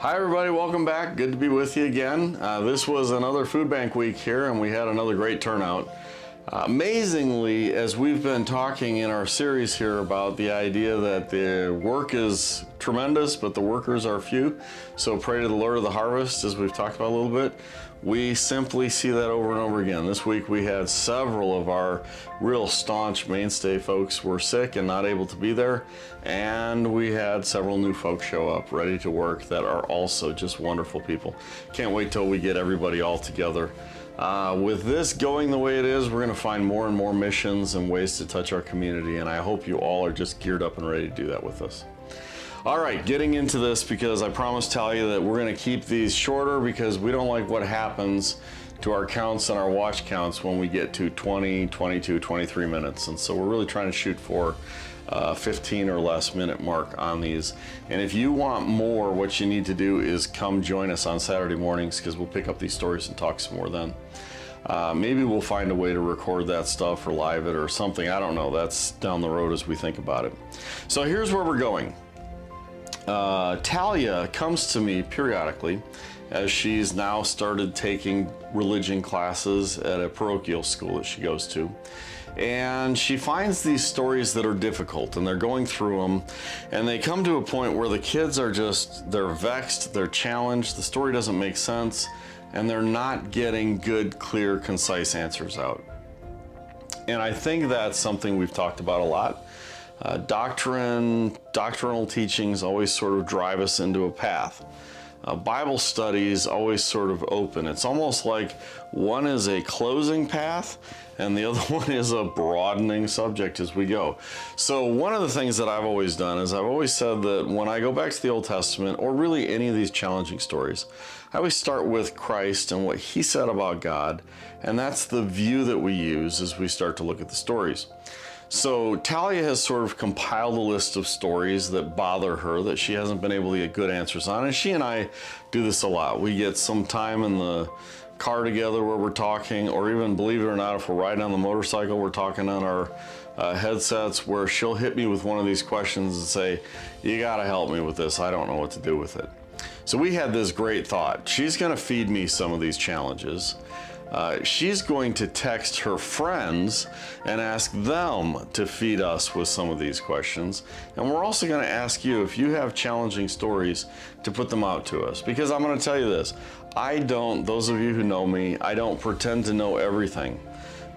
Hi everybody, welcome back. Good to be with you again. This was another food bank week here and we had another great turnout. Amazingly, as we've been talking in our series here about the idea that the work is tremendous, but the workers are few. So pray to the Lord of the harvest, as we've talked about a little bit. We simply see that over and over again. This week we had several of our real staunch mainstay folks were sick and not able to be there. And we had several new folks show up ready to work that are also just wonderful people. Can't wait till we get everybody all together. With this going the way it is, we're going to find more and more missions and ways to touch our community, and I hope you all are just geared up and ready to do that with us. All right, getting into this, because I promised Talia that we're going to keep these shorter because we don't like what happens to our counts and our watch counts when we get to 20, 22, 23 minutes, and so we're really trying to shoot for 15 or less minute mark on these. And if you want more, what you need to do is come join us on Saturday mornings, because we'll pick up these stories and talk some more then. Maybe we'll find a way to record that stuff or live it or something. I don't know. That's down the road as we think about it. So here's where we're going. Talia comes to me periodically as she's now started taking religion classes at a parochial school that she goes to. And she finds these stories that are difficult, and they're going through them, and they come to a point where the kids are they're vexed, they're challenged, the story doesn't make sense, and they're not getting good, clear, concise answers out. And I think that's something we've talked about a lot. Doctrinal teachings always sort of drive us into a path. Bible studies always sort of open. It's almost like one is a closing path and the other one is a broadening subject as we go. So one of the things that I've always done is I've always said that when I go back to the Old Testament, or really any of these challenging stories, I always start with Christ and what he said about God, and that's the view that we use as we start to look at the stories. So Talia has sort of compiled a list of stories that bother her, that she hasn't been able to get good answers on, and she and I do this a lot. We get some time in the car together where we're talking, or even, believe it or not, if we're riding on the motorcycle, we're talking on our headsets, where she'll hit me with one of these questions and say, you gotta help me with this, I don't know what to do with it. So we had this great thought. She's gonna feed me some of these challenges. She's going to text her friends and ask them to feed us with some of these questions. And we're also going to ask you, if you have challenging stories, to put them out to us. Because I'm going to tell you this, those of you who know me, I don't pretend to know everything.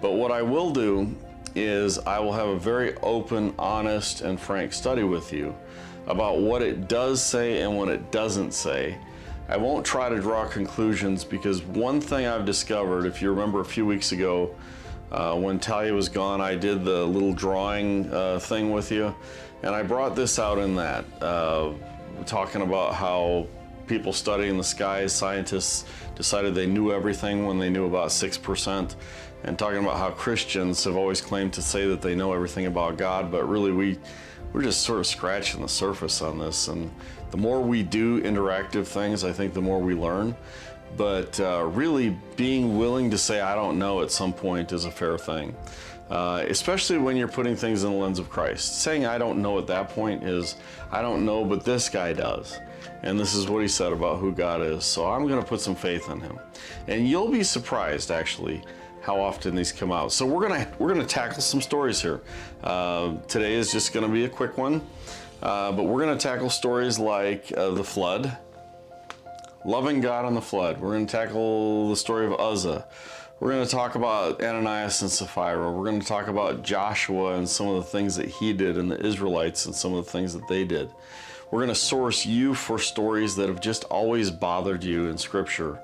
But what I will do is I will have a very open, honest, and frank study with you about what it does say and what it doesn't say. I won't try to draw conclusions, because one thing I've discovered, if you remember a few weeks ago when Talia was gone, I did the little drawing thing with you, and I brought this out in that, talking about how people studying the skies, scientists decided they knew everything when they knew about 6%, and talking about how Christians have always claimed to say that they know everything about God, but really we're just sort of scratching the surface on this. And the more we do interactive things, I think the more we learn. But really being willing to say I don't know at some point is a fair thing. Especially when you're putting things in the lens of Christ. Saying I don't know at that point is, I don't know, but this guy does. And this is what he said about who God is. So I'm gonna put some faith in him. And you'll be surprised, actually, how often these come out. So we're gonna tackle some stories here. Today is just gonna be a quick one, but we're gonna tackle stories like the flood, loving God on the flood. We're gonna tackle the story of Uzzah. We're gonna talk about Ananias and Sapphira. We're gonna talk about Joshua and some of the things that he did, and the Israelites and some of the things that they did. We're gonna source you for stories that have just always bothered you in Scripture,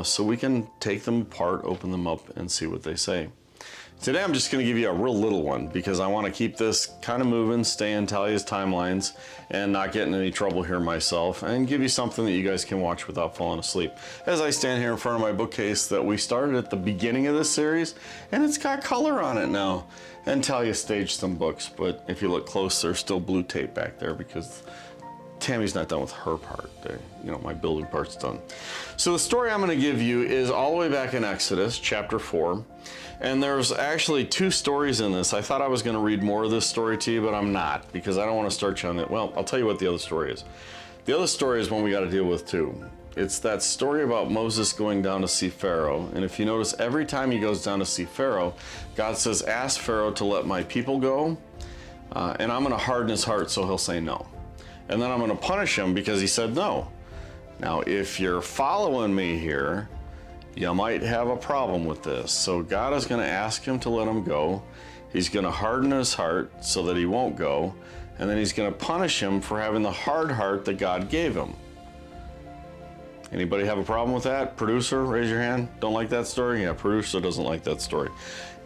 so we can take them apart, open them up, and see what they say. Today I'm just going to give you a real little one, because I want to keep this kind of moving, stay in Talia's timelines, and not get in any trouble here myself, and give you something that you guys can watch without falling asleep. As I stand here in front of my bookcase that we started at the beginning of this series, and it's got color on it now. And Talia staged some books, but if you look close, there's still blue tape back there, because Tammy's not done with her part. My building part's done. So the story I'm going to give you is all the way back in Exodus chapter 4. And there's actually two stories in this. I thought I was going to read more of this story to you, but I'm not, because I don't want to start you on it. Well, I'll tell you what the other story is. The other story is one we got to deal with too. It's that story about Moses going down to see Pharaoh. And if you notice, every time he goes down to see Pharaoh, God says, ask Pharaoh to let my people go, and I'm going to harden his heart so he'll say no. And then I'm going to punish him because he said no. Now, if you're following me here, you might have a problem with this. So God is going to ask him to let him go. He's going to harden his heart so that he won't go. And then he's going to punish him for having the hard heart that God gave him. Anybody have a problem with that? Producer, raise your hand. Don't like that story? Yeah, producer doesn't like that story.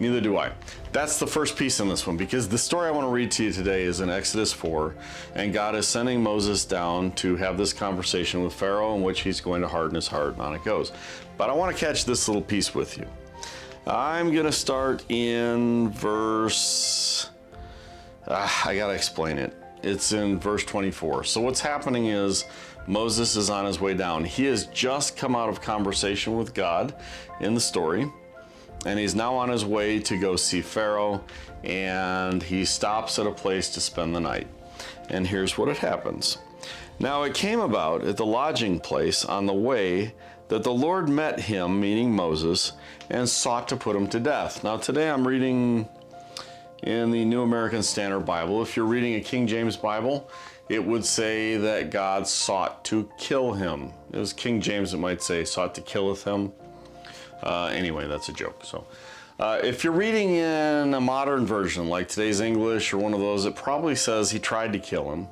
Neither do I. That's the first piece in this one, because the story I want to read to you today is in Exodus 4, and God is sending Moses down to have this conversation with Pharaoh in which he's going to harden his heart, and on it goes. But I want to catch this little piece with you. I'm going to start in verse... I got to explain it. It's in verse 24. So what's happening is Moses is on his way down. He has just come out of conversation with God in the story, and he's now on his way to go see Pharaoh, and he stops at a place to spend the night. And here's what happens. Now it came about at the lodging place on the way that the Lord met him, meaning Moses, and sought to put him to death. Now today I'm reading in the New American Standard Bible. If you're reading a King James Bible, it would say that God sought to kill him. It was King James that might say, sought to killeth him. Anyway, that's a joke. So, if you're reading in a modern version, like today's English or one of those, it probably says he tried to kill him.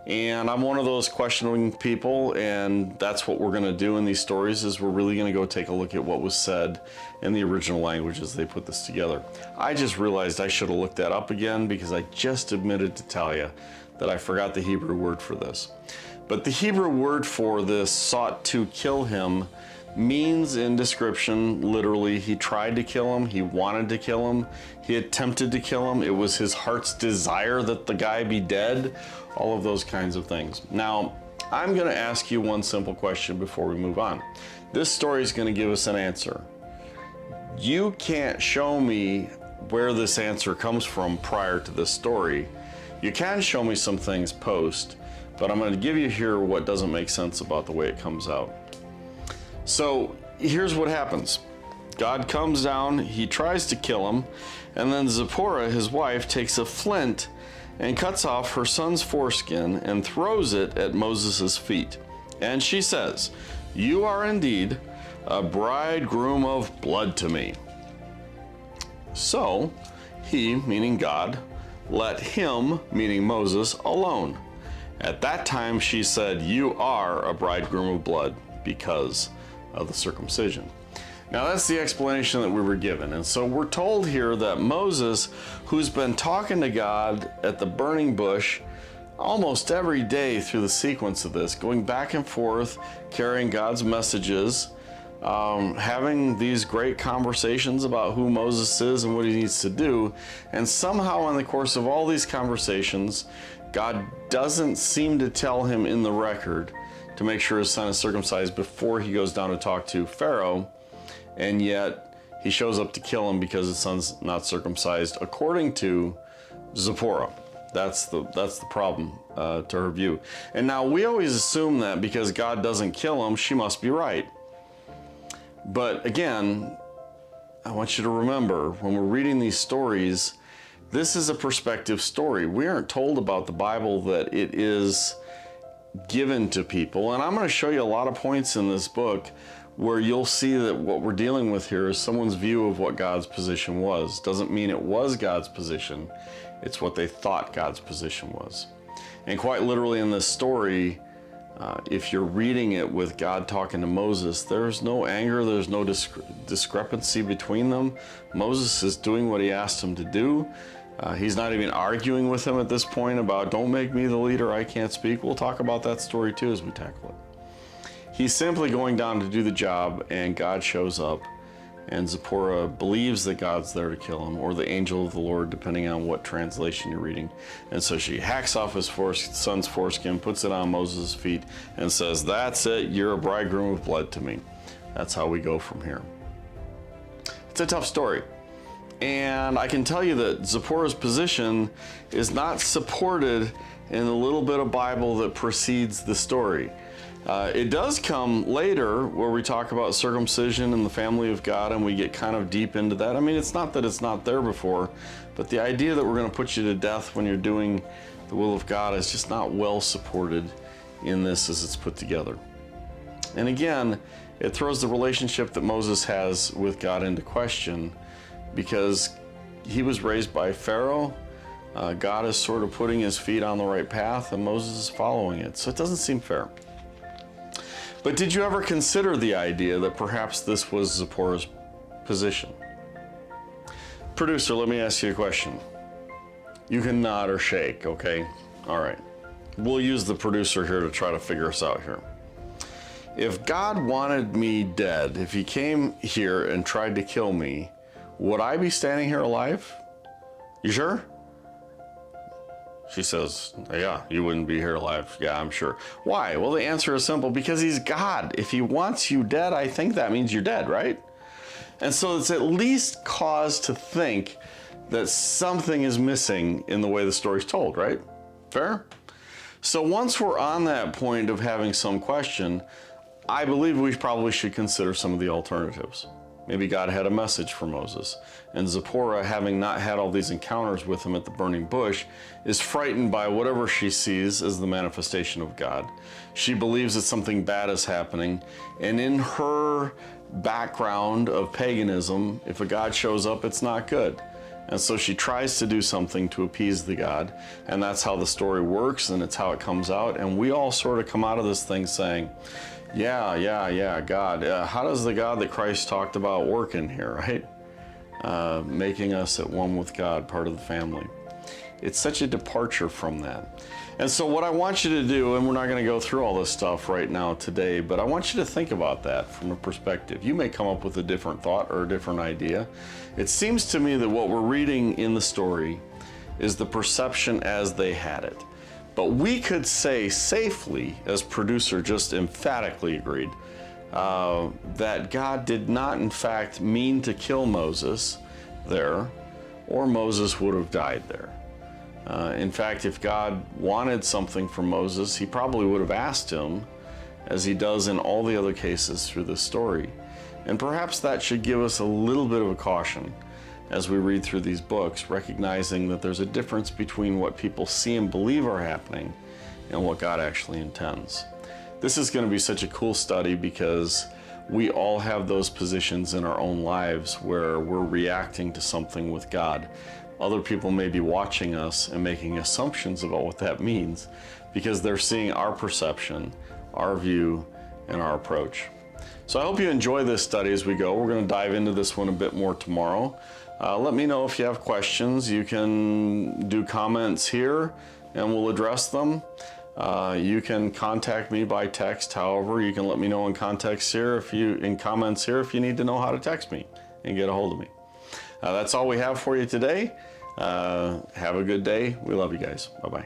And I'm one of those questioning people, and that's what we're going to do in these stories, is we're really going to go take a look at what was said in the original language as they put this together. I just realized I should have looked that up again, because I just admitted to tell you that I forgot the Hebrew word for this. But the Hebrew word for this, sought to kill him, means in description, literally, he tried to kill him, he wanted to kill him, he attempted to kill him, it was his heart's desire that the guy be dead, all of those kinds of things. Now, I'm going to ask you one simple question before we move on. This story is going to give us an answer. You can't show me where this answer comes from prior to this story. You can show me some things post, but I'm going to give you here what doesn't make sense about the way it comes out. So here's what happens. God comes down, he tries to kill him, and then Zipporah, his wife, takes a flint and cuts off her son's foreskin and throws it at Moses' feet. And she says, "You are indeed a bridegroom of blood to me." So he, meaning God, let him, meaning Moses, alone. At that time she said, "You are a bridegroom of blood," because of the circumcision. Now that's the explanation that we were given. And so we're told here that Moses, who's been talking to God at the burning bush almost every day through the sequence of this, going back and forth, carrying God's messages, having these great conversations about who Moses is and what he needs to do, and somehow in the course of all these conversations, God doesn't seem to tell him in the record to make sure his son is circumcised before he goes down to talk to Pharaoh, and yet he shows up to kill him because his son's not circumcised, according to Zipporah. That's the problem to her view. And now we always assume that because God doesn't kill him, she must be right. But again, I want you to remember, when we're reading these stories, this is a perspective story. We aren't told about the Bible that it is given to people. And I'm going to show you a lot of points in this book where you'll see that what we're dealing with here is someone's view of what God's position was. Doesn't mean it was God's position. It's what they thought God's position was. And quite literally in this story, if you're reading it with God talking to Moses, there's no anger, there's no discrepancy between them. Moses is doing what he asked him to do. He's not even arguing with him at this point about, don't make me the leader, I can't speak. We'll talk about that story too as we tackle it. He's simply going down to do the job, and God shows up, and Zipporah believes that God's there to kill him, or the angel of the Lord, depending on what translation you're reading. And so she hacks off his son's foreskin, puts it on Moses' feet, and says, "That's it, you're a bridegroom of blood to me." That's how we go from here. It's a tough story. And I can tell you that Zipporah's position is not supported in the little bit of Bible that precedes the story. It does come later where we talk about circumcision and the family of God, and we get kind of deep into that. I mean, it's not that it's not there before, but the idea that we're going to put you to death when you're doing the will of God is just not well supported in this as it's put together. And again, it throws the relationship that Moses has with God into question, because he was raised by Pharaoh. God is sort of putting his feet on the right path, and Moses is following it. So it doesn't seem fair. But did you ever consider the idea that perhaps this was Zipporah's position? Producer, let me ask you a question. You can nod or shake, okay? All right. We'll use the producer here to try to figure us out here. If God wanted me dead, if he came here and tried to kill me, would I be standing here alive? You sure? She says, yeah, you wouldn't be here alive. Yeah, I'm sure. Why? Well, the answer is simple, because he's God. If he wants you dead, I think that means you're dead, right? And so it's at least cause to think that something is missing in the way the story's told, right? Fair? So once we're on that point of having some question, I believe we probably should consider some of the alternatives. Maybe God had a message for Moses, and Zipporah, having not had all these encounters with him at the burning bush, is frightened by whatever she sees as the manifestation of God. She believes that something bad is happening, and in her background of paganism, if a God shows up, it's not good. And so she tries to do something to appease the God, and that's how the story works, and it's how it comes out. And we all sort of come out of this thing saying, yeah, God. How does the God that Christ talked about work in here, right? Making us at one with God, part of the family. It's such a departure from that. And so what I want you to do, and we're not going to go through all this stuff right now today, but I want you to think about that from a perspective. You may come up with a different thought or a different idea. It seems to me that what we're reading in the story is the perception as they had it. But we could say safely, as producer just emphatically agreed, that God did not in fact mean to kill Moses there, or Moses would have died there. In fact, if God wanted something from Moses, he probably would have asked him, as he does in all the other cases through this story. And perhaps that should give us a little bit of a caution as we read through these books, recognizing that there's a difference between what people see and believe are happening and what God actually intends. This is going to be such a cool study, because we all have those positions in our own lives where we're reacting to something with God. Other people may be watching us and making assumptions about what that means, because they're seeing our perception, our view, and our approach. So I hope you enjoy this study as we go. We're going to dive into this one a bit more tomorrow. Let me know if you have questions. You can do comments here and we'll address them. You can contact me by text. However, you can let me know in comments here if you need to know how to text me and get a hold of me. That's all we have for you today. Have a good day. We love you guys. Bye-bye.